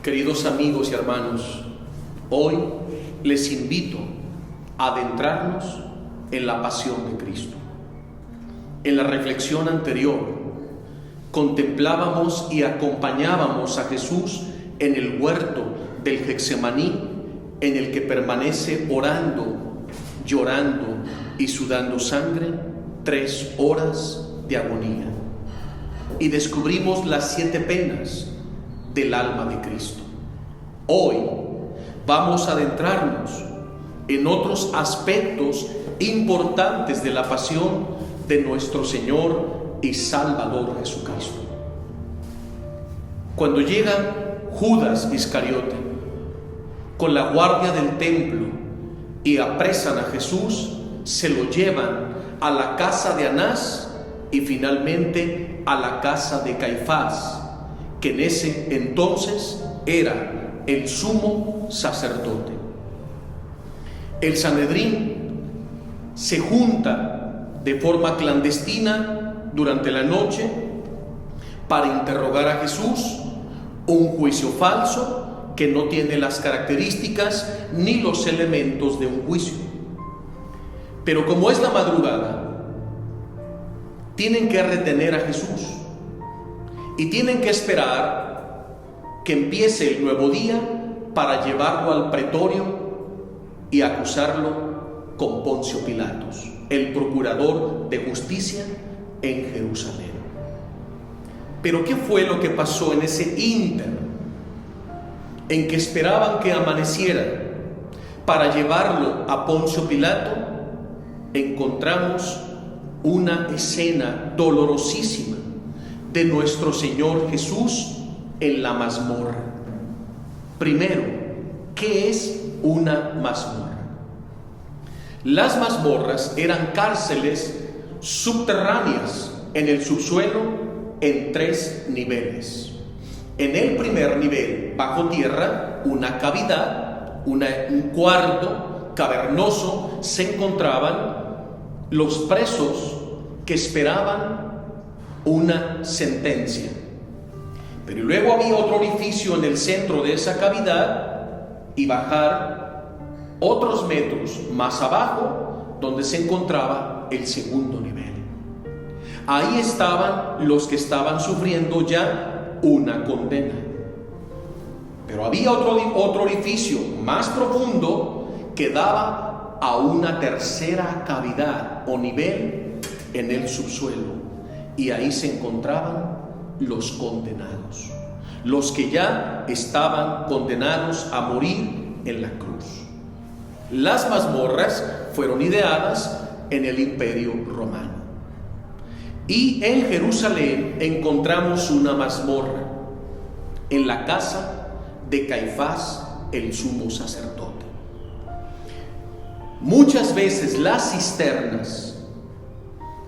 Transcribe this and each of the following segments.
Queridos amigos y hermanos, hoy les invito a adentrarnos en la pasión de Cristo. En la reflexión anterior, contemplábamos y acompañábamos a Jesús en el huerto del Getsemaní, en el que permanece orando, llorando y sudando sangre 3 horas de agonía. Y descubrimos las 7 penas del alma de Cristo. Hoy vamos a adentrarnos en otros aspectos importantes de la pasión de nuestro Señor y Salvador Jesucristo. Cuando llega Judas Iscariote con la guardia del templo y apresan a Jesús, se lo llevan a la casa de Anás y finalmente a la casa de Caifás, que en ese entonces era el sumo sacerdote. El Sanedrín se junta de forma clandestina durante la noche para interrogar a Jesús, un juicio falso que no tiene las características ni los elementos de un juicio. Pero como es la madrugada, tienen que retener a Jesús y tienen que esperar que empiece el nuevo día para llevarlo al pretorio y acusarlo con Poncio Pilatos, el procurador de justicia en Jerusalén. Pero ¿qué fue lo que pasó en ese ínter en que esperaban que amaneciera para llevarlo a Poncio Pilato? Encontramos una escena dolorosísima de nuestro Señor Jesús en la mazmorra. Primero, ¿qué es una mazmorra? Las mazmorras eran cárceles subterráneas en el subsuelo en 3 niveles. En el primer nivel, bajo tierra, una cavidad, un cuarto cavernoso, se encontraban los presos que esperaban una sentencia. Pero luego había otro orificio en el centro de esa cavidad y bajar otros metros más abajo, donde se encontraba el segundo nivel. Ahí estaban los que estaban sufriendo ya una condena. Pero había otro orificio más profundo que daba a una tercera cavidad o nivel en el subsuelo, y ahí se encontraban los condenados, los que ya estaban condenados a morir en la cruz. Las mazmorras fueron ideadas en el Imperio Romano, y en Jerusalén encontramos una mazmorra en la casa de Caifás, el sumo sacerdote. Muchas veces las cisternas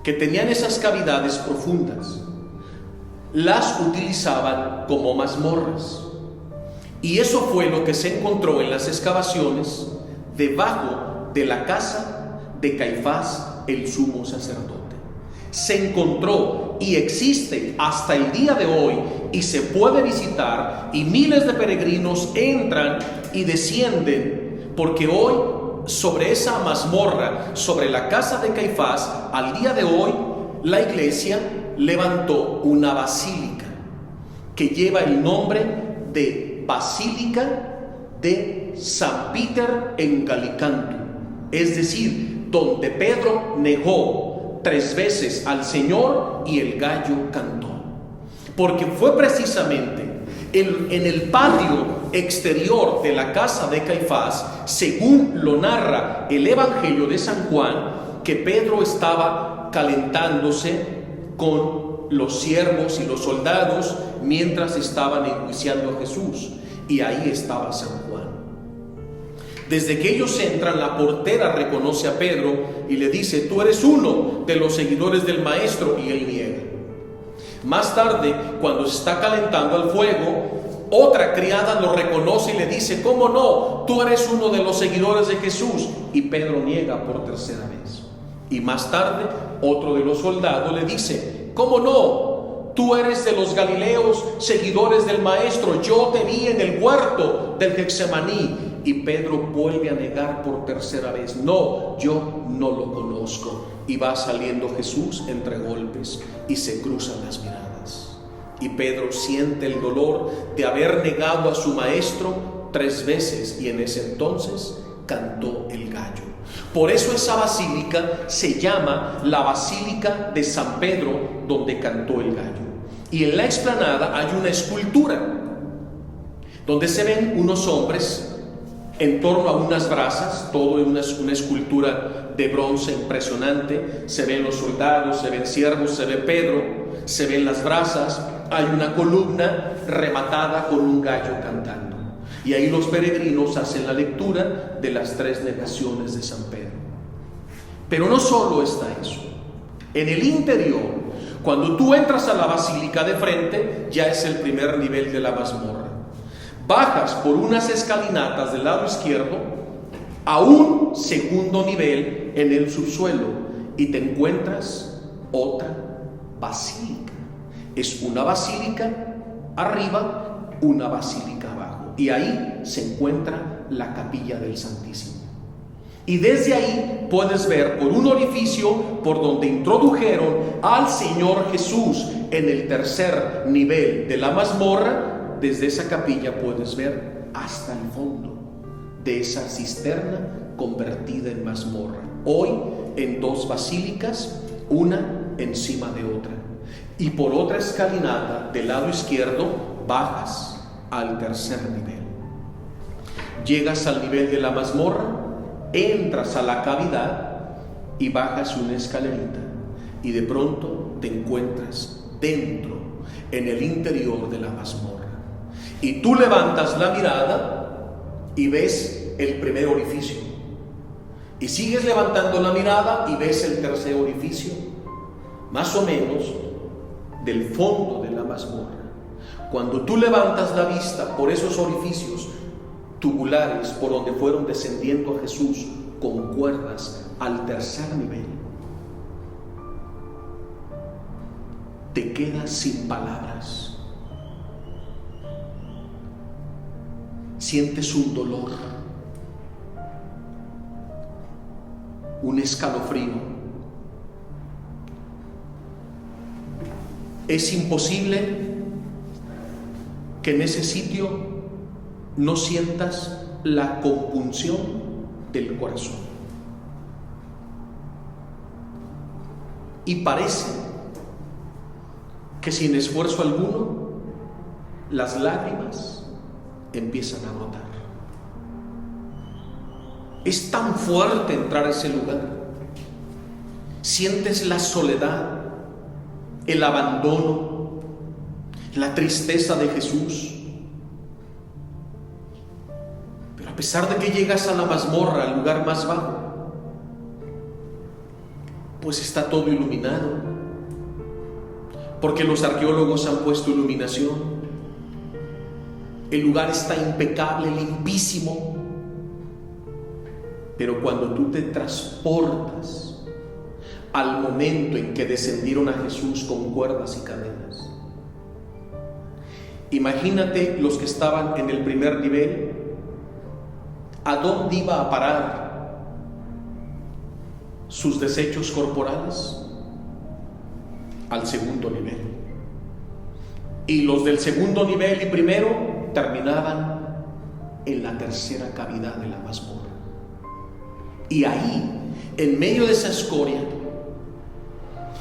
que tenían esas cavidades profundas las utilizaban como mazmorras, y eso fue lo que se encontró en las excavaciones debajo de la casa de Caifás, el sumo sacerdote. Se encontró y existe hasta el día de hoy, y se puede visitar, y miles de peregrinos entran y descienden, porque hoy sobre esa mazmorra, sobre la casa de Caifás, al día de hoy la iglesia levantó una basílica que lleva el nombre de Basílica de San Peter en Galicanto, es decir, donde Pedro negó 3 veces al Señor y el gallo cantó, porque fue precisamente en el patio exterior de la casa de Caifás, según lo narra el Evangelio de San Juan, que Pedro estaba calentándose con los siervos y los soldados mientras estaban enjuiciando a Jesús, y ahí estaba San Juan. Desde que ellos entran, la portera reconoce a Pedro y le dice: tú eres uno de los seguidores del maestro, y él niega. Más tarde, cuando se está calentando al fuego, otra criada lo reconoce y le dice: ¿cómo no? Tú eres uno de los seguidores de Jesús. Y Pedro niega por 3ª vez. Y más tarde, otro de los soldados le dice: ¿cómo no? tú eres de los Galileos, seguidores del Maestro. Yo te vi en el huerto del Getsemaní. Y Pedro vuelve a negar por tercera vez: no, yo no lo conozco. Y va saliendo Jesús entre golpes y se cruzan las miradas. Y Pedro siente el dolor de haber negado a su Maestro 3 veces, y en ese entonces cantó el gallo. Por eso esa basílica se llama la Basílica de San Pedro, donde cantó el gallo. Y en la explanada hay una escultura donde se ven unos hombres en torno a unas brasas, todo en una escultura de bronce impresionante. Se ven los soldados, se ven siervos, se ve Pedro, se ven las brasas. Hay una columna rematada con un gallo cantando. Y ahí los peregrinos hacen la lectura de las 3 negaciones de San Pedro. Pero no solo está eso. En el interior, cuando tú entras a la basílica de frente, ya es el primer nivel de la mazmorra. Bajas por unas escalinatas del lado izquierdo a un segundo nivel en el subsuelo y te encuentras otra basílica. Es una basílica arriba, una basílica abajo, y ahí se encuentra la capilla del Santísimo. Y desde ahí puedes ver por un orificio por donde introdujeron al Señor Jesús en el tercer nivel de la mazmorra. Desde esa capilla puedes ver hasta el fondo de esa cisterna convertida en mazmorra. Hoy en 2 basílicas, una encima de otra. Y por otra escalinata del lado izquierdo bajas al tercer nivel. Llegas al nivel de la mazmorra, entras a la cavidad y bajas una escalerita. Y de pronto te encuentras dentro, en el interior de la mazmorra. Y tú levantas la mirada y ves el primer orificio. Y sigues levantando la mirada y ves el tercer orificio, más o menos del fondo de la mazmorra. Cuando tú levantas la vista por esos orificios tubulares por donde fueron descendiendo a Jesús con cuerdas al tercer nivel, te quedas sin palabras. Sientes un dolor, un escalofrío. Es imposible que en ese sitio no sientas la compunción del corazón. Y parece que sin esfuerzo alguno las lágrimas empiezan a brotar. Es tan fuerte entrar a ese lugar. Sientes la soledad, el abandono, la tristeza de Jesús. Pero a pesar de que llegas a la mazmorra, al lugar más bajo, pues está todo iluminado, porque los arqueólogos han puesto iluminación. El lugar está impecable, limpísimo. Pero cuando tú te transportas al momento en que descendieron a Jesús con cuerdas y cadenas, imagínate los que estaban en el primer nivel, ¿a dónde iba a parar sus desechos corporales? Al segundo nivel. Y los del segundo nivel y primero terminaban en la tercera cavidad de la mazmorra. Y ahí, en medio de esa escoria,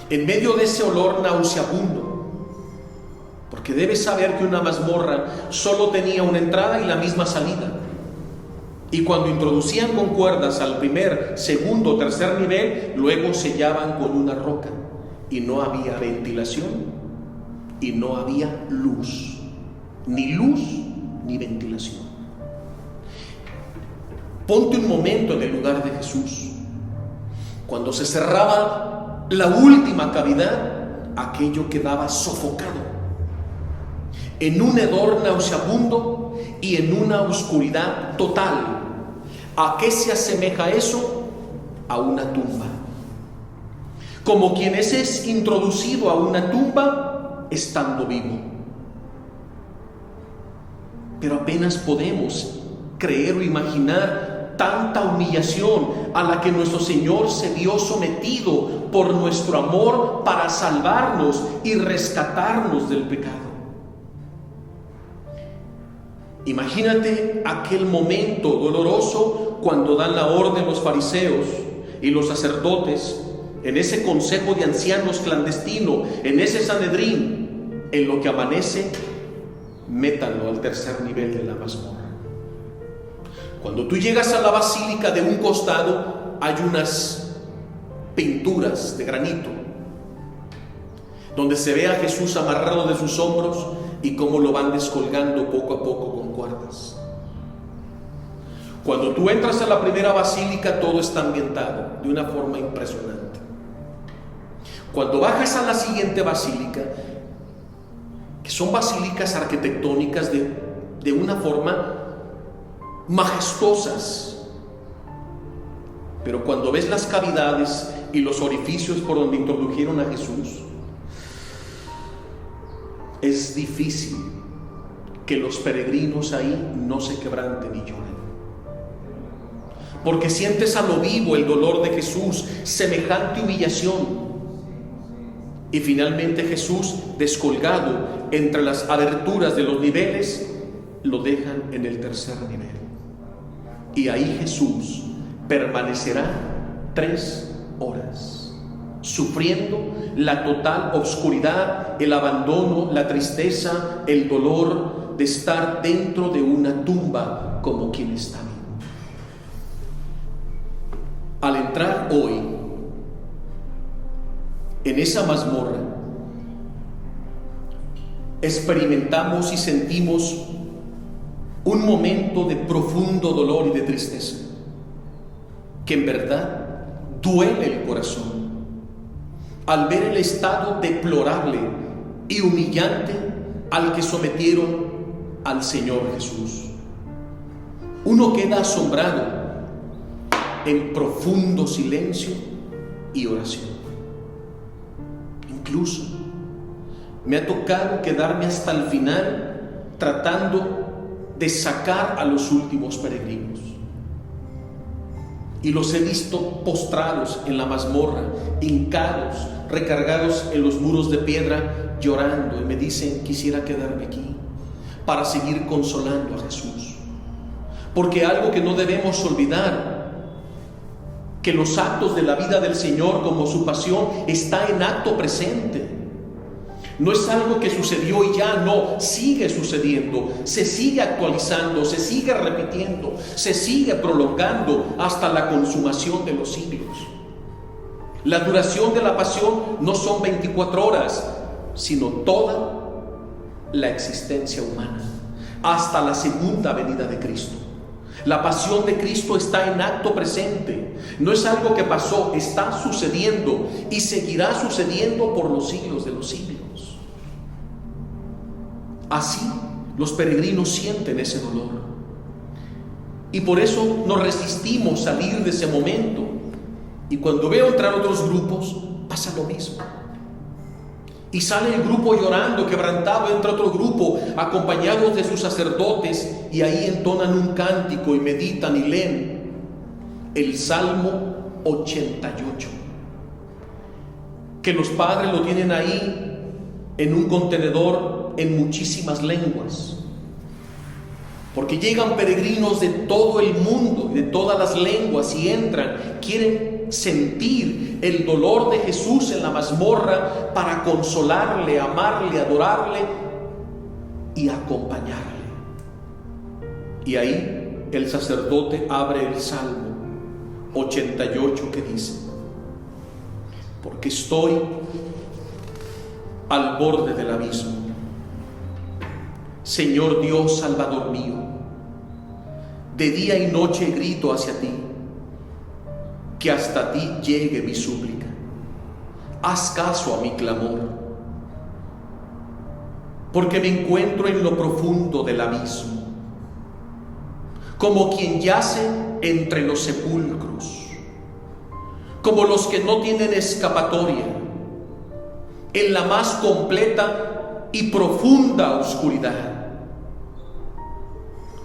en medio de ese olor nauseabundo, porque debes saber que una mazmorra solo tenía una entrada y la misma salida. Y cuando introducían con cuerdas al primer, segundo, tercer nivel, luego sellaban con una roca. Y no había ventilación y no había luz. Ni luz ni ventilación. Ponte un momento en el lugar de Jesús. Cuando se cerraba la última cavidad, aquello quedaba sofocado en un hedor nauseabundo y en una oscuridad total. ¿A qué se asemeja eso? A una tumba. Como quien es introducido a una tumba estando vivo. Pero apenas podemos creer o imaginar tanta humillación a la que nuestro Señor se vio sometido por nuestro amor para salvarnos y rescatarnos del pecado. Imagínate aquel momento doloroso cuando dan la orden los fariseos y los sacerdotes en ese consejo de ancianos clandestino, en ese Sanedrín. En lo que amanece, métanlo al tercer nivel de la mazmorra. Cuando tú llegas a la basílica, de un costado hay unas pinturas de granito donde se ve a Jesús amarrado de sus hombros y cómo lo van descolgando poco a poco con cuerdas. Cuando tú entras a la primera basílica, todo está ambientado de una forma impresionante. Cuando bajas a la siguiente basílica, que son basílicas arquitectónicas de una forma majestuosas, pero cuando ves las cavidades y los orificios por donde introdujeron a Jesús, es difícil que los peregrinos ahí no se quebranten y lloren, porque sientes a lo vivo el dolor de Jesús, semejante humillación. Y finalmente Jesús, descolgado entre las aberturas de los niveles, lo dejan en el tercer nivel. Y ahí Jesús permanecerá 3 horas, sufriendo la total oscuridad, el abandono, la tristeza, el dolor de estar dentro de una tumba como quien está vivo. Al entrar hoy en esa mazmorra, experimentamos y sentimos un momento de profundo dolor y de tristeza, que en verdad duele el corazón al ver el estado deplorable y humillante al que sometieron al Señor Jesús. Uno queda asombrado en profundo silencio y oración. Incluso me ha tocado quedarme hasta el final tratando de sacar a los últimos peregrinos, y los he visto postrados en la mazmorra, hincados, recargados en los muros de piedra, llorando, y me dicen: quisiera quedarme aquí para seguir consolando a Jesús. Porque algo que no debemos olvidar, que los actos de la vida del Señor, como su pasión, está en acto presente. No es algo que sucedió y ya, no, sigue sucediendo, se sigue actualizando, se sigue repitiendo, se sigue prolongando hasta la consumación de los siglos. La duración de la pasión no son 24 horas, sino toda la existencia humana, hasta la segunda venida de Cristo. La pasión de Cristo está en acto presente, no es algo que pasó, está sucediendo y seguirá sucediendo por los siglos de los siglos. Así los peregrinos sienten ese dolor, y por eso nos resistimos a salir de ese momento. Y cuando veo entrar otros grupos, pasa lo mismo. Y sale el grupo llorando, quebrantado, entra otro grupo acompañados de sus sacerdotes, y ahí entonan un cántico y meditan y leen el Salmo 88, que los padres lo tienen ahí en un contenedor en muchísimas lenguas, porque llegan peregrinos de todo el mundo, de todas las lenguas, y entran, quieren sentir el dolor de Jesús en la mazmorra para consolarle, amarle, adorarle y acompañarle. Y ahí el sacerdote abre el Salmo 88 que dice: porque estoy al borde del abismo, Señor Dios Salvador mío, de día y noche grito hacia ti, que hasta ti llegue mi súplica. Haz caso a mi clamor, porque me encuentro en lo profundo del abismo, como quien yace entre los sepulcros, como los que no tienen escapatoria, en la más completa y profunda oscuridad.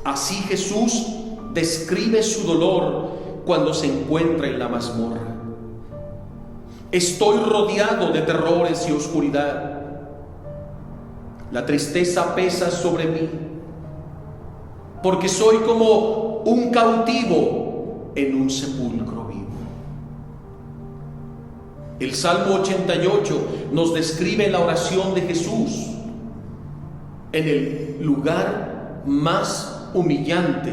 Así Jesús describe su dolor cuando se encuentra en la mazmorra. Estoy rodeado de terrores y oscuridad. La tristeza pesa sobre mí, porque soy como un cautivo en un sepulcro vivo. El Salmo 88 nos describe la oración de Jesús en el lugar más humillante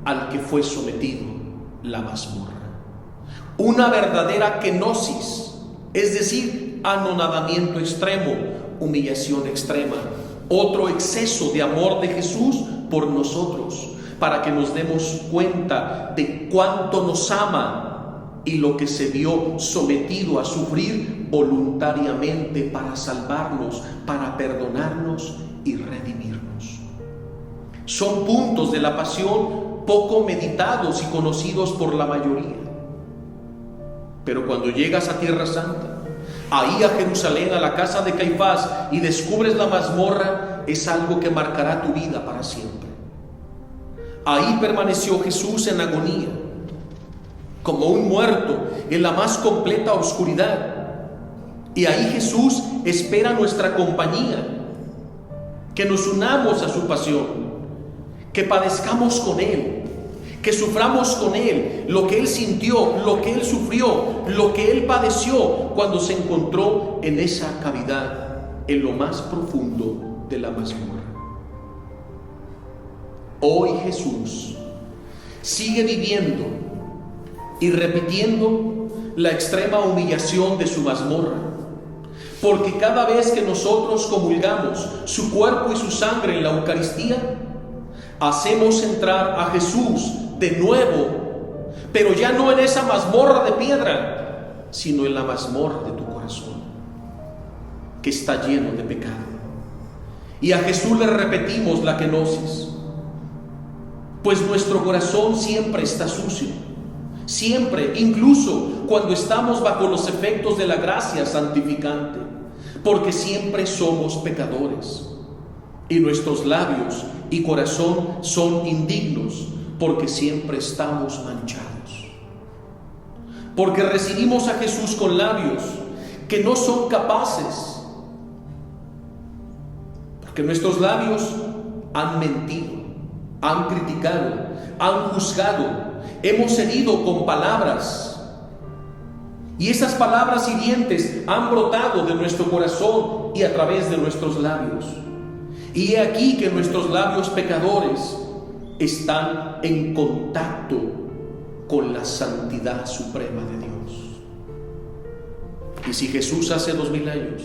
al que fue sometido, la mazmorra. Una verdadera kenosis, es decir, anonadamiento extremo, humillación extrema, otro exceso de amor de Jesús por nosotros, para que nos demos cuenta de cuánto nos ama y lo que se vio sometido a sufrir voluntariamente para salvarnos, para perdonarnos y redimirnos. Son puntos de la pasión poco meditados y conocidos por la mayoría. Pero cuando llegas a Tierra Santa, ahí a Jerusalén, a la casa de Caifás, y descubres la mazmorra, es algo que marcará tu vida para siempre. Ahí permaneció Jesús en agonía, como un muerto, en la más completa oscuridad. Y ahí Jesús espera nuestra compañía, que nos unamos a su pasión, que padezcamos con Él, que suframos con Él lo que Él sintió, lo que Él sufrió, lo que Él padeció cuando se encontró en esa cavidad, en lo más profundo de la mazmorra. Hoy Jesús sigue viviendo y repitiendo la extrema humillación de su mazmorra, porque cada vez que nosotros comulgamos su cuerpo y su sangre en la Eucaristía, hacemos entrar a Jesús de nuevo, pero ya no en esa mazmorra de piedra, sino en la mazmorra de tu corazón, que está lleno de pecado. Y a Jesús le repetimos la kenosis, pues nuestro corazón siempre está sucio, siempre, incluso cuando estamos bajo los efectos de la gracia santificante, porque siempre somos pecadores, y nuestros labios y corazón son indignos, porque siempre estamos manchados. Porque recibimos a Jesús con labios que no son capaces, porque nuestros labios han mentido, han criticado, han juzgado, hemos herido con palabras, y esas palabras hirientes han brotado de nuestro corazón y a través de nuestros labios. Y he aquí que nuestros labios pecadores están en contacto con la santidad suprema de Dios. Y si Jesús hace 2000 años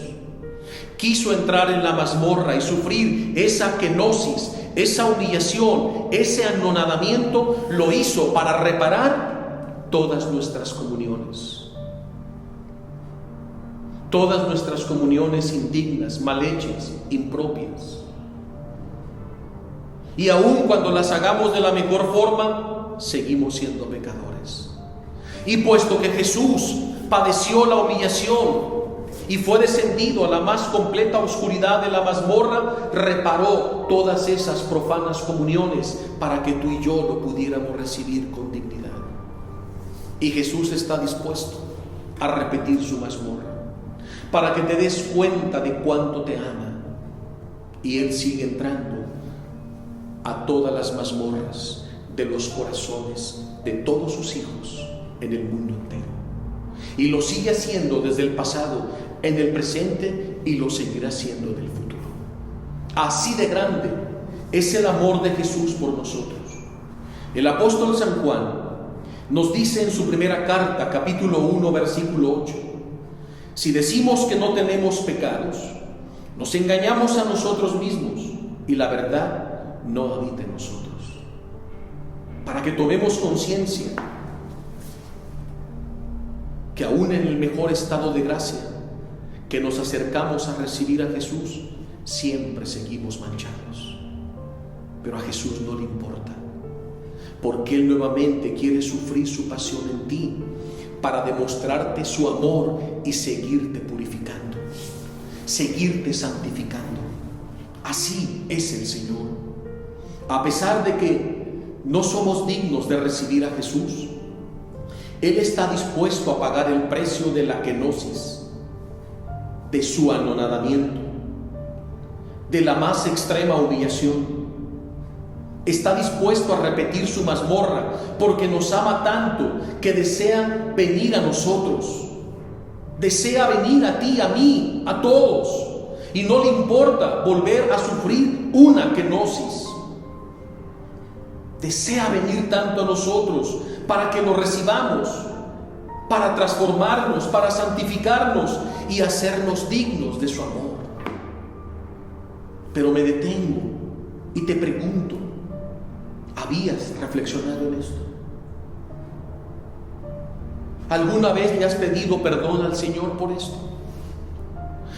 quiso entrar en la mazmorra y sufrir esa kenosis, esa humillación, ese anonadamiento, lo hizo para reparar todas nuestras comuniones. Todas nuestras comuniones indignas, mal hechas, impropias. Y aun cuando las hagamos de la mejor forma, seguimos siendo pecadores. Y puesto que Jesús padeció la humillación y fue descendido a la más completa oscuridad de la mazmorra, reparó todas esas profanas comuniones para que tú y yo lo pudiéramos recibir con dignidad. Y Jesús está dispuesto a repetir su mazmorra para que te des cuenta de cuánto te ama. Y Él sigue entrando a todas las mazmorras de los corazones de todos sus hijos en el mundo entero. Y lo sigue haciendo desde el pasado, en el presente, y lo seguirá haciendo en el futuro. Así de grande es el amor de Jesús por nosotros. El apóstol San Juan nos dice en su primera carta, capítulo 1, versículo 8: si decimos que no tenemos pecados, nos engañamos a nosotros mismos y la verdad no habita en nosotros. Para que tomemos conciencia que aún en el mejor estado de gracia que nos acercamos a recibir a Jesús, siempre seguimos manchados. Pero a Jesús no le importa, porque Él nuevamente quiere sufrir su pasión en ti para demostrarte su amor y seguirte purificando. seguirte santificando. Así es el Señor. A pesar de que no somos dignos de recibir a Jesús, Él está dispuesto a pagar el precio de la kenosis, de su anonadamiento, de la más extrema humillación. Está dispuesto a repetir su mazmorra porque nos ama tanto que desea venir a nosotros. Desea venir a ti, a mí, a todos. Y no le importa volver a sufrir una kenosis. Desea venir tanto a nosotros para que lo recibamos, para transformarnos, para santificarnos y hacernos dignos de su amor. Pero me detengo y te pregunto, ¿habías reflexionado en esto? ¿Alguna vez le has pedido perdón al Señor por esto?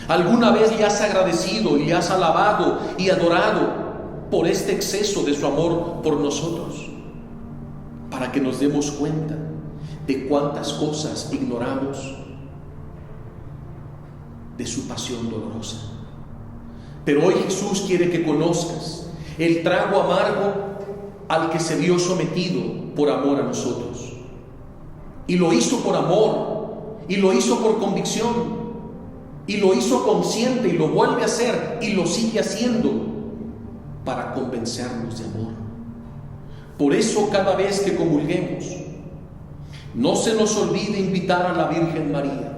¿Alguna vez le has agradecido y le has alabado y adorado por este exceso de su amor por nosotros? Para que nos demos cuenta de cuántas cosas ignoramos de su pasión dolorosa. Pero hoy Jesús quiere que conozcas el trago amargo al que se vio sometido por amor a nosotros. Y lo hizo por amor, y lo hizo por convicción, y lo hizo consciente, y lo vuelve a hacer, y lo sigue haciendo para convencernos de amor. Por eso cada vez que comulguemos, no se nos olvide invitar a la Virgen María,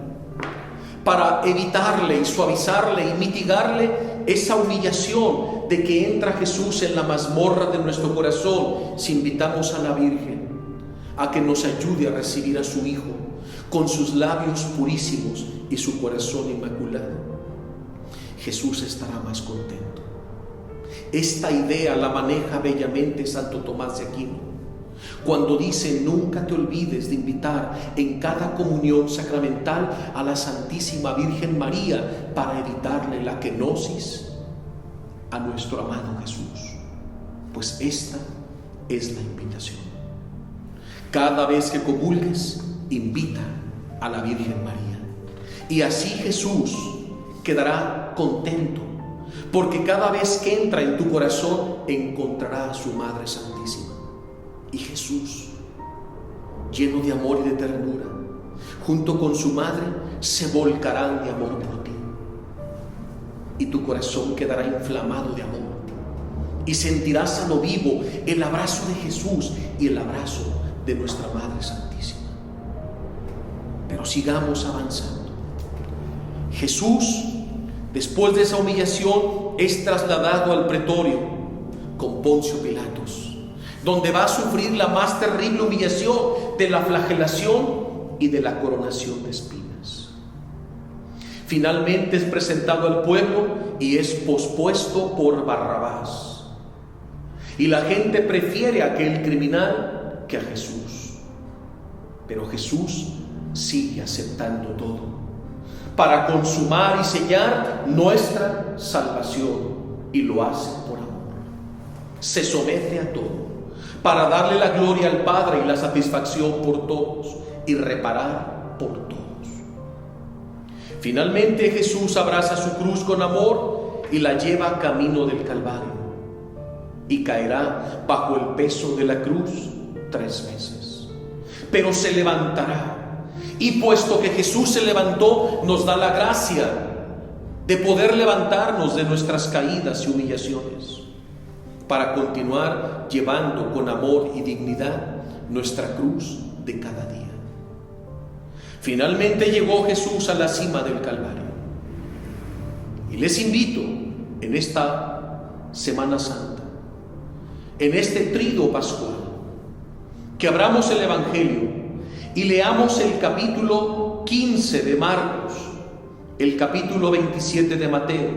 para evitarle y suavizarle y mitigarle esa humillación de que entra Jesús en la mazmorra de nuestro corazón. Si invitamos a la Virgen a que nos ayude a recibir a su Hijo con sus labios purísimos y su corazón inmaculado, Jesús estará más contento. Esta idea la maneja bellamente Santo Tomás de Aquino, cuando dice: nunca te olvides de invitar en cada comunión sacramental a la Santísima Virgen María para evitarle la kenosis a nuestro amado Jesús. Pues esta es la invitación. Cada vez que comulgues, invita a la Virgen María. Y así Jesús quedará contento, porque cada vez que entra en tu corazón, encontrará a su Madre Santísima. Y Jesús, lleno de amor y de ternura, junto con su Madre, se volcarán de amor por ti. Y tu corazón quedará inflamado de amor. Y sentirás a lo vivo el abrazo de Jesús y el abrazo de nuestra Madre Santísima. Pero sigamos avanzando. Jesús, después de esa humillación, es trasladado al pretorio con Poncio Pilatos, donde va a sufrir la más terrible humillación de la flagelación y de la coronación de espinas. Finalmente es presentado al pueblo y es pospuesto por Barrabás. Y la gente prefiere a aquel criminal que a Jesús. Pero Jesús sigue aceptando todo para consumar y sellar nuestra salvación, y lo hace por amor. Se somete a todo para darle la gloria al Padre y la satisfacción por todos y reparar por todos. Finalmente Jesús abraza su cruz con amor y la lleva camino del Calvario, y caerá bajo el peso de la cruz 3 veces. Pero se levantará, y puesto que Jesús se levantó, nos da la gracia de poder levantarnos de nuestras caídas y humillaciones para continuar llevando con amor y dignidad nuestra cruz de cada día. Finalmente llegó Jesús a la cima del Calvario, y les invito en esta Semana Santa, en este trido pascual, que abramos el Evangelio y leamos el capítulo 15 de Marcos, el capítulo 27 de Mateo,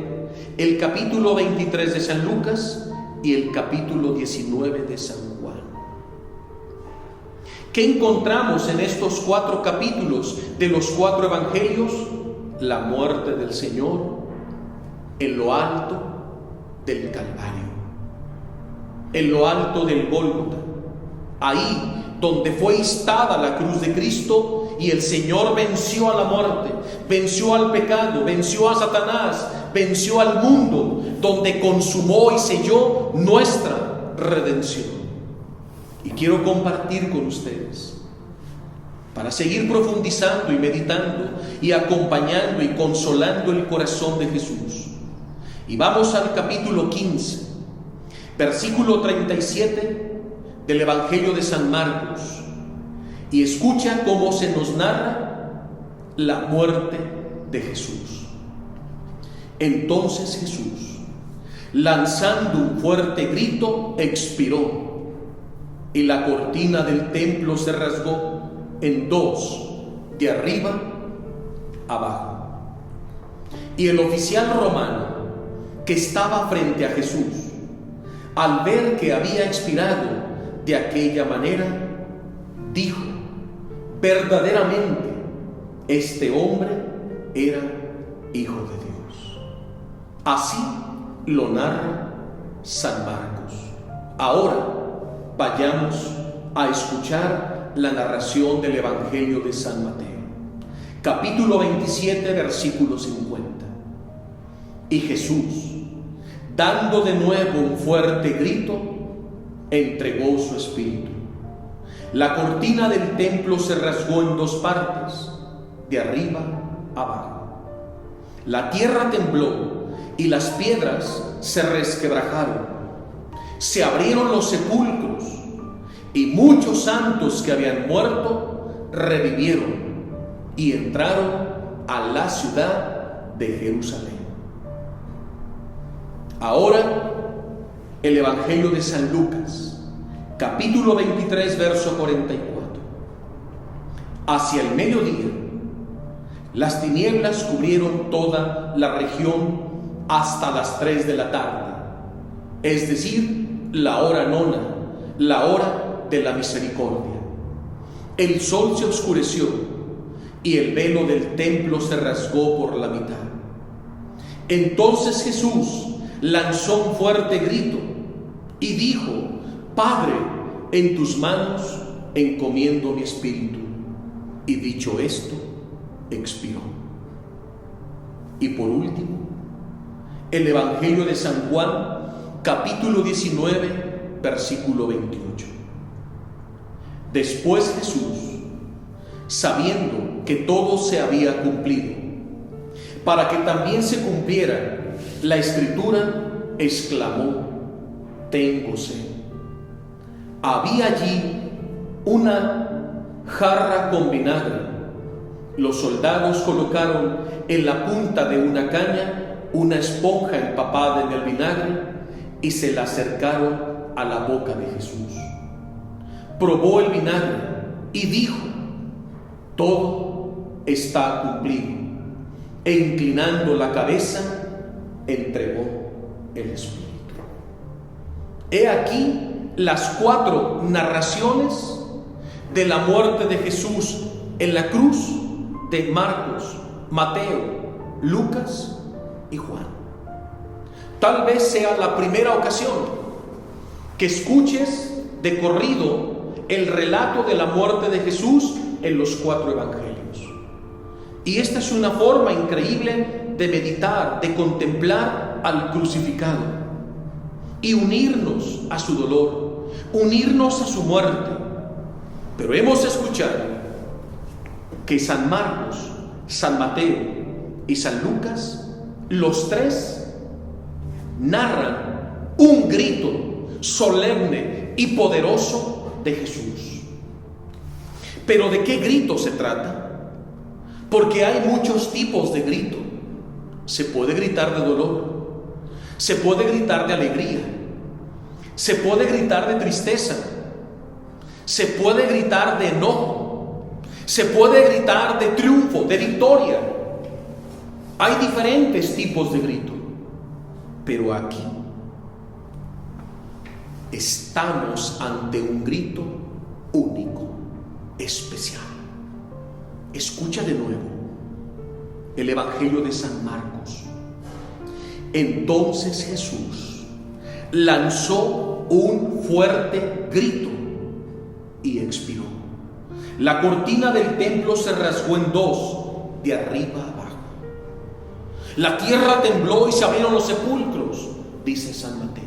el capítulo 23 de San Lucas y el capítulo 19 de San Juan. ¿Qué encontramos en estos 4 capítulos de los 4 evangelios? La muerte del Señor en lo alto del Calvario, en lo alto del Gólgota, ahí donde fue instada la cruz de Cristo y el Señor venció a la muerte, venció al pecado, venció a Satanás, venció al mundo, donde consumó y selló nuestra redención. Y quiero compartir con ustedes, para seguir profundizando y meditando y acompañando y consolando el corazón de Jesús. Y vamos al capítulo 15, versículo 37 del Evangelio de San Marcos. Y escucha cómo se nos narra la muerte de Jesús. Entonces Jesús, lanzando un fuerte grito, expiró, y la cortina del templo se rasgó en dos, de arriba abajo. Y el oficial romano que estaba frente a Jesús, al ver que había expirado de aquella manera, dijo: verdaderamente este hombre era Hijo de Dios. Así lo narra San Marcos. Ahora vayamos a escuchar la narración del Evangelio de San Mateo, capítulo 27, versículo 50. Y Jesús, dando de nuevo un fuerte grito, entregó su espíritu. La cortina del templo se rasgó en dos partes, de arriba abajo. La tierra tembló y las piedras se resquebrajaron. Se abrieron los sepulcros y muchos santos que habían muerto revivieron y entraron a la ciudad de Jerusalén. Ahora el Evangelio de San Lucas, capítulo 23, verso 44. Hacia el mediodía, las tinieblas cubrieron toda la región hasta las 3 de la tarde, es decir, la hora nona, la hora de la misericordia. El sol se oscureció y el velo del templo se rasgó por la mitad. Entonces Jesús lanzó un fuerte grito y dijo: Padre, en tus manos encomiendo mi espíritu. Y dicho esto, expiró. Y por último, el Evangelio de San Juan, capítulo 19, versículo 28. Después Jesús, sabiendo que todo se había cumplido, para que también se cumpliera la Escritura, exclamó: tengo sed. Había allí una jarra con vinagre. Los soldados colocaron en la punta de una caña una esponja empapada en el vinagre y se la acercaron a la boca de Jesús. Probó el vinagre y dijo: todo está cumplido. E inclinando la cabeza, entregó el espíritu. He aquí las 4 narraciones de la muerte de Jesús en la cruz de Marcos, Mateo, Lucas y Juan. Tal vez sea la primera ocasión que escuches de corrido el relato de la muerte de Jesús en los 4 evangelios. Y esta es una forma increíble de meditar, de contemplar al crucificado y unirnos a su dolor, unirnos a su muerte. Pero hemos escuchado que San Marcos, San Mateo y San Lucas, los 3 narran un grito solemne y poderoso de Jesús. Pero ¿de qué grito se trata? Porque hay muchos tipos de grito. Se puede gritar de dolor, se puede gritar de alegría, se puede gritar de tristeza, se puede gritar de enojo, se puede gritar de triunfo, de victoria. Hay diferentes tipos de grito, pero aquí estamos ante un grito único, especial. Escucha de nuevo el Evangelio de San Marcos. Entonces Jesús lanzó un fuerte grito y expiró. La cortina del templo se rasgó en dos, de arriba a abajo. La tierra tembló y se abrieron los sepulcros, dice San Mateo.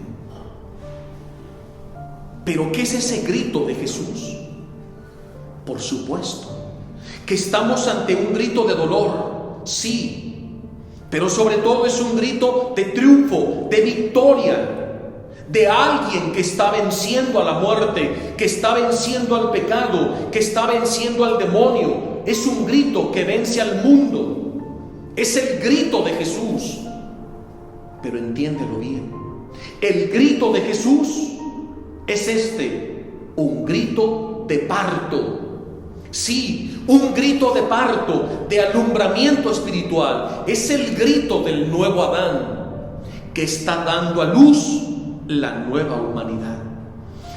Pero ¿qué es ese grito de Jesús? Por supuesto que estamos ante un grito de dolor, sí, pero sobre todo es un grito de triunfo, de victoria, de alguien que está venciendo a la muerte, que está venciendo al pecado, que está venciendo al demonio. Es un grito que vence al mundo. Es el grito de Jesús. Pero entiéndelo bien. El grito de Jesús es un grito de parto. Sí, un grito de parto, de alumbramiento espiritual. Es el grito del nuevo Adán que está dando a luz la nueva humanidad.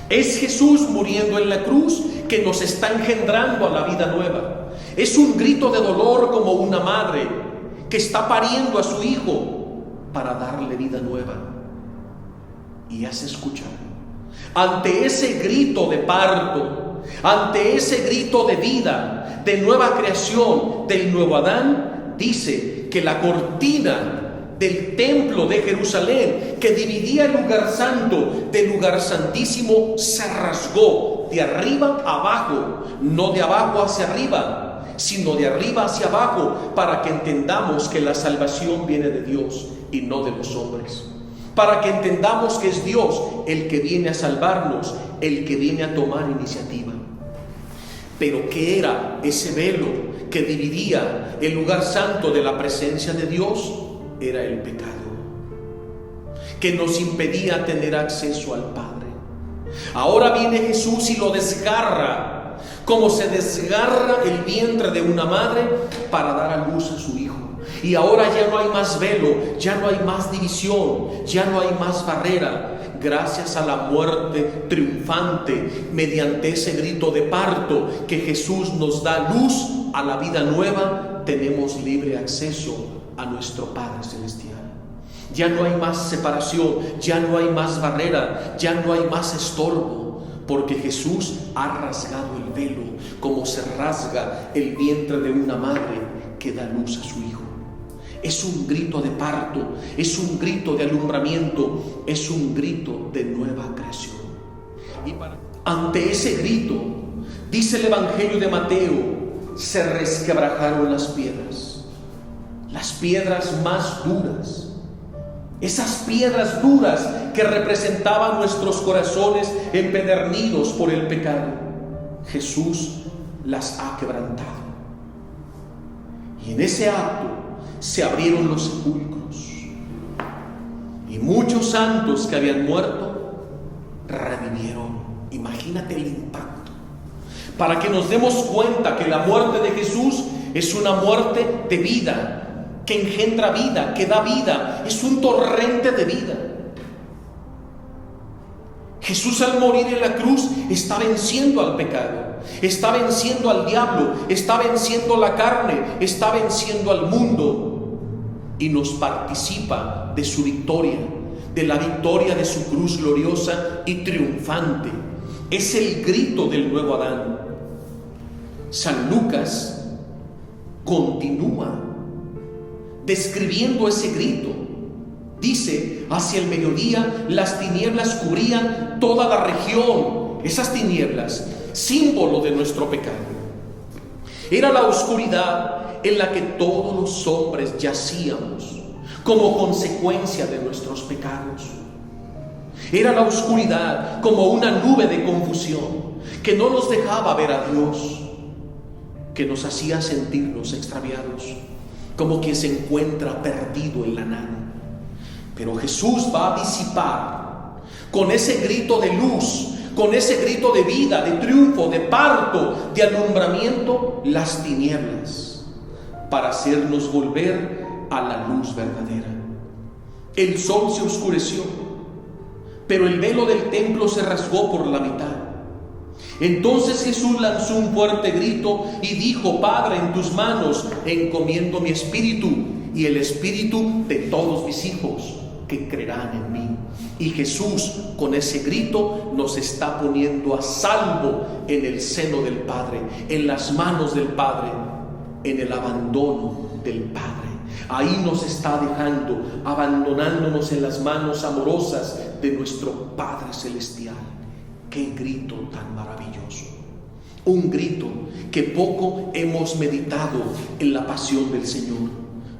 Es Jesús muriendo en la cruz que nos está engendrando a la vida nueva. Es un grito de dolor como una madre que está pariendo a su hijo para darle vida nueva. Y has escuchado. Ante ese grito de parto, ante ese grito de vida, de nueva creación, del nuevo Adán, dice que la cortina del templo de Jerusalén, que dividía el lugar santo del lugar santísimo, se rasgó de arriba a abajo, no de abajo hacia arriba, sino de arriba hacia abajo, para que entendamos que la salvación viene de Dios y no de los hombres. Para que entendamos que es Dios el que viene a salvarnos, el que viene a tomar iniciativa. Pero ¿qué era ese velo que dividía el lugar santo de la presencia de Dios? Era el pecado, que nos impedía tener acceso al Padre. Ahora viene Jesús y lo desgarra, como se desgarra el vientre de una madre para dar a luz a su hijo. Y ahora ya no hay más velo, ya no hay más división, ya no hay más barrera. Gracias a la muerte triunfante, mediante ese grito de parto que Jesús nos da luz a la vida nueva, tenemos libre acceso a nuestro Padre Celestial. Ya no hay más separación, ya no hay más barrera, ya no hay más estorbo, porque Jesús ha rasgado el velo, como se rasga el vientre de una madre que da luz a su hijo. Es un grito de parto, es un grito de alumbramiento, es un grito de nueva creación. Y ante ese grito, dice el Evangelio de Mateo, se resquebrajaron las piedras más duras, esas piedras duras que representaban nuestros corazones empedernidos por el pecado. Jesús las ha quebrantado. Y en ese acto se abrieron los sepulcros y muchos santos que habían muerto revivieron. Imagínate el impacto, para que nos demos cuenta que la muerte de Jesús es una muerte de vida, que engendra vida, que da vida, es un torrente de vida. Jesús al morir en la cruz está venciendo al pecado, está venciendo al diablo, está venciendo la carne, está venciendo al mundo y nos participa de su victoria, de la victoria de su cruz gloriosa y triunfante. Es el grito del nuevo Adán. San Lucas continúa describiendo ese grito. Dice, hacia el mediodía las tinieblas cubrían toda la región. Esas tinieblas, símbolo de nuestro pecado. Era la oscuridad en la que todos los hombres yacíamos como consecuencia de nuestros pecados. Era la oscuridad como una nube de confusión que no nos dejaba ver a Dios, que nos hacía sentirnos extraviados, como quien se encuentra perdido en la nada. Pero Jesús va a disipar con ese grito de luz, con ese grito de vida, de triunfo, de parto, de alumbramiento, las tinieblas, para hacernos volver a la luz verdadera. El sol se oscureció, pero el velo del templo se rasgó por la mitad. Entonces Jesús lanzó un fuerte grito y dijo: Padre, en tus manos encomiendo mi espíritu. Y el espíritu de todos mis hijos que creerán en mí. Y Jesús con ese grito nos está poniendo a salvo en el seno del Padre, en las manos del Padre, en el abandono del Padre. Ahí nos está dejando, abandonándonos en las manos amorosas de nuestro Padre Celestial. ¡Qué grito tan maravilloso! Un grito que poco hemos meditado en la pasión del Señor.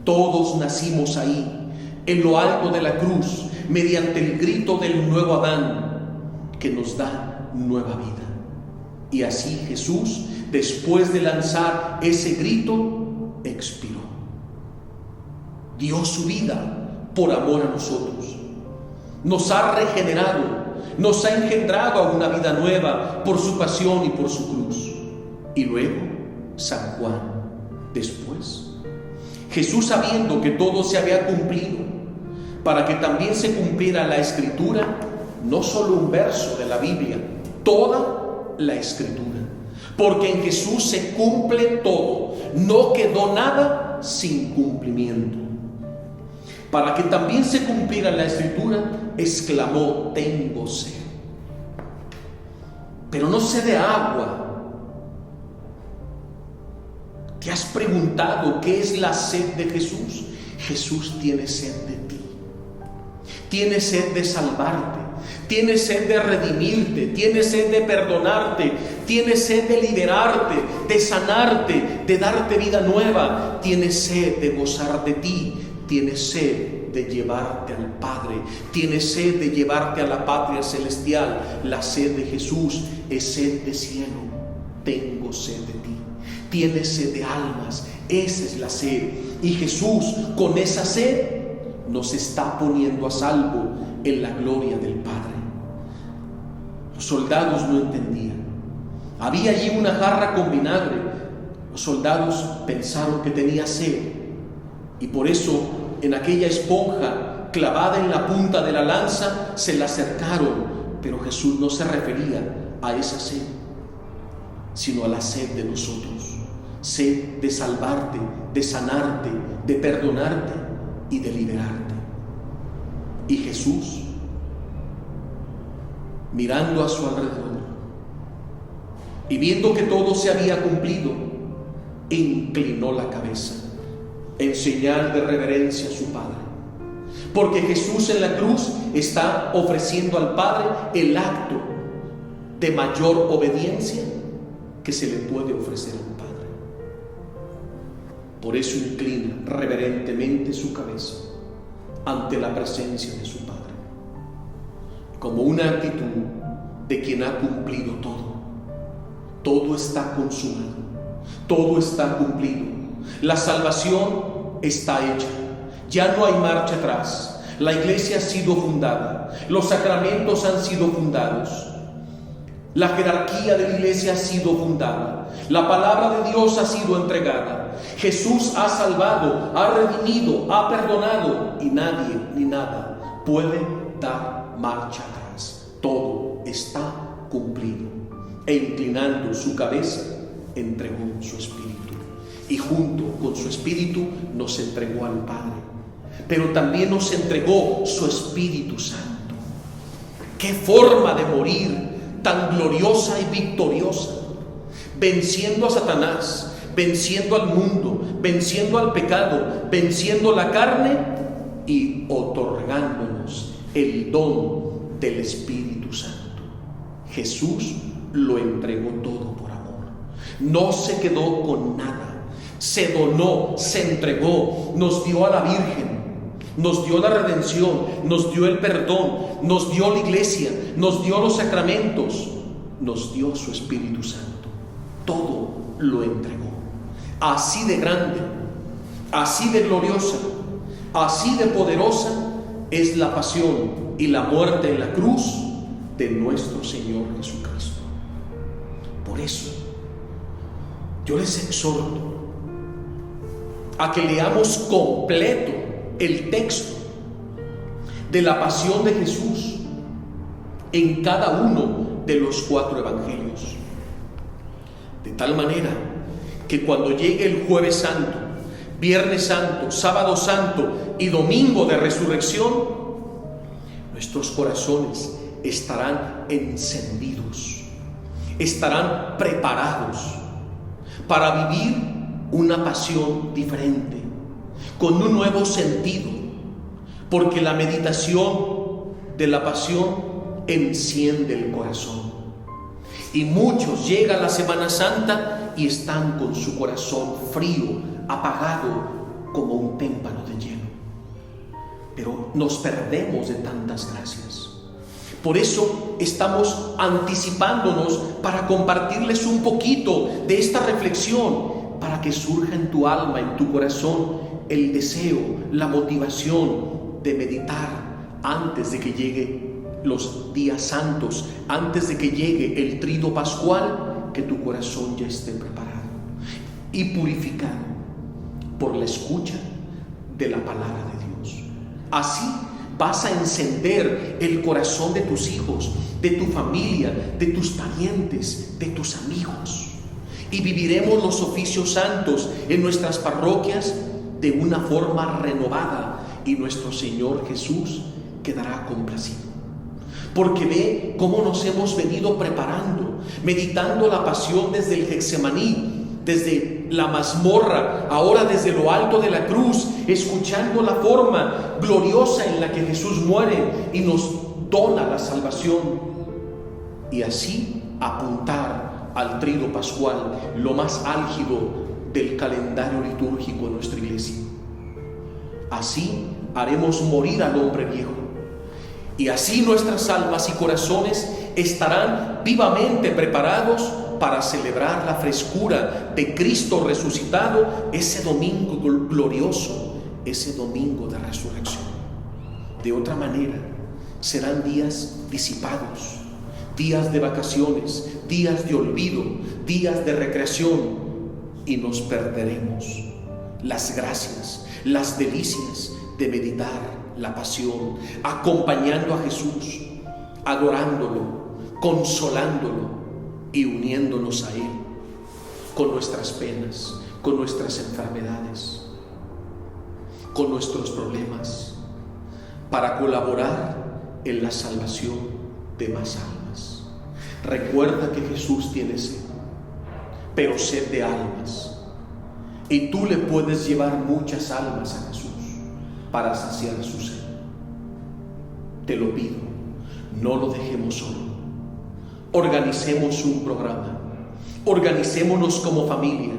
Todos nacimos ahí, en lo alto de la cruz, mediante el grito del nuevo Adán, que nos da nueva vida. Y así Jesús, después de lanzar ese grito, expiró. Dio su vida por amor a nosotros. Nos ha regenerado, nos ha engendrado a una vida nueva por su pasión y por su cruz. Y luego, San Juan, después, Jesús, sabiendo que todo se había cumplido, para que también se cumpliera la Escritura, no solo un verso de la Biblia, toda la Escritura, porque en Jesús se cumple todo, no quedó nada sin cumplimiento. Para que también se cumpliera la Escritura, exclamó: tengo sed. Pero no sed de agua. ¿Te has preguntado qué es la sed de Jesús? Jesús tiene sed de ti. Tiene sed de salvarte. Tiene sed de redimirte. Tiene sed de perdonarte. Tiene sed de liberarte, de sanarte, de darte vida nueva. Tiene sed de gozar de ti. Tiene sed de llevarte al Padre. Tiene sed de llevarte a la patria celestial. La sed de Jesús es sed de cielo. Tengo sed de ti. Tiene sed de almas. Esa es la sed. Y Jesús, con esa sed, nos está poniendo a salvo en la gloria del Padre. Los soldados no entendían. Había allí una jarra con vinagre. Los soldados pensaron que tenía sed, y por eso en aquella esponja clavada en la punta de la lanza se la acercaron. Pero Jesús no se refería a esa sed, sino a la sed de nosotros. Sed de salvarte, de sanarte, de perdonarte y de liberarte. Y Jesús, mirando a su alrededor y viendo que todo se había cumplido, inclinó la cabeza en señal de reverencia a su Padre. Porque Jesús en la cruz está ofreciendo al Padre el acto de mayor obediencia que se le puede ofrecer al Padre. Por eso inclina reverentemente su cabeza ante la presencia de su Padre, como una actitud de quien ha cumplido todo. Todo está consumado, todo está cumplido. La salvación está hecha, ya no hay marcha atrás. La iglesia ha sido fundada, los sacramentos han sido fundados, la jerarquía de la iglesia ha sido fundada, la palabra de Dios ha sido entregada. Jesús ha salvado, ha redimido, ha perdonado, y nadie ni nada puede dar marcha atrás. Todo está cumplido. E inclinando su cabeza, entregó su espíritu, y junto con su espíritu nos entregó al Padre, pero también nos entregó su Espíritu Santo. ¡Qué forma de morir tan gloriosa y victoriosa! Venciendo a Satanás, venciendo al mundo, venciendo al pecado, venciendo la carne y otorgándonos el don del Espíritu Santo. Jesús lo entregó todo por amor. No se quedó con nada. Se donó, se entregó, nos dio a la Virgen, nos dio la redención, nos dio el perdón, nos dio la iglesia, nos dio los sacramentos, nos dio su Espíritu Santo. Todo lo entregó. Así de grande, así de gloriosa, así de poderosa es la pasión y la muerte en la cruz de nuestro Señor Jesucristo. Por eso, yo les exhorto a que leamos completo el texto de la pasión de Jesús en cada uno de los 4 evangelios, de tal manera que cuando llegue el Jueves Santo, Viernes Santo, Sábado Santo y Domingo de Resurrección, nuestros corazones estarán encendidos, estarán preparados para vivir una pasión diferente, con un nuevo sentido, porque la meditación de la pasión enciende el corazón. Y muchos llegan a la Semana Santa y están con su corazón frío, apagado, como un témpano de hielo. Pero nos perdemos de tantas gracias. Por eso estamos anticipándonos para compartirles un poquito de esta reflexión, para que surja en tu alma, en tu corazón, el deseo, la motivación de meditar antes de que llegue los días santos, antes de que llegue el trido pascual, que tu corazón ya esté preparado y purificado por la escucha de la palabra de Dios. Así vas a encender el corazón de tus hijos, de tu familia, de tus parientes, de tus amigos, y viviremos los oficios santos en nuestras parroquias de una forma renovada, y nuestro Señor Jesús quedará complacido. Porque ve cómo nos hemos venido preparando, meditando la pasión desde el Getsemaní, desde la mazmorra, ahora desde lo alto de la cruz, escuchando la forma gloriosa en la que Jesús muere y nos dona la salvación, y así apuntar al trido pascual, lo más álgido del calendario litúrgico de nuestra iglesia. Así haremos morir al hombre viejo, y así nuestras almas y corazones estarán vivamente preparados para celebrar la frescura de Cristo resucitado ese domingo glorioso, ese domingo de resurrección. De otra manera, serán días disipados, días de vacaciones, días de olvido, días de recreación, y nos perderemos las gracias, las delicias de meditar la pasión, acompañando a Jesús, adorándolo, consolándolo y uniéndonos a Él con nuestras penas, con nuestras enfermedades, con nuestros problemas, para colaborar en la salvación de más almas. Recuerda que Jesús tiene sed, pero sed de almas, y tú le puedes llevar muchas almas a Jesús para saciar su sed. Te lo pido, no lo dejemos solo. Organicemos un programa, organicémonos como familia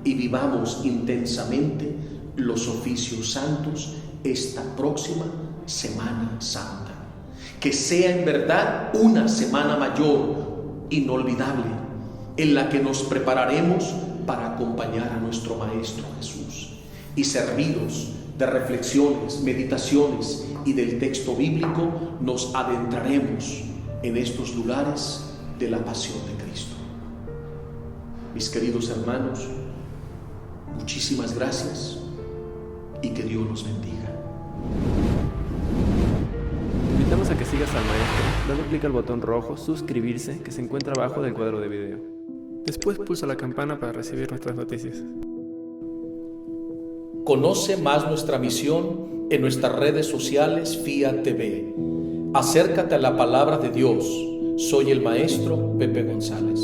y vivamos intensamente los oficios santos esta próxima Semana Santa. Que sea en verdad una semana mayor, inolvidable, en la que nos prepararemos para acompañar a nuestro Maestro Jesús, y servidos de reflexiones, meditaciones y del texto bíblico, nos adentraremos en estos lugares de la pasión de Cristo. Mis queridos hermanos, muchísimas gracias y que Dios los bendiga. Te invitamos a que sigas al Maestro dando clic al botón rojo suscribirse que se encuentra abajo del cuadro de video. Después pulsa la campana para recibir nuestras noticias. Conoce más nuestra misión en nuestras redes sociales FIA TV. Acércate a la palabra de Dios. Soy el maestro Pepe González.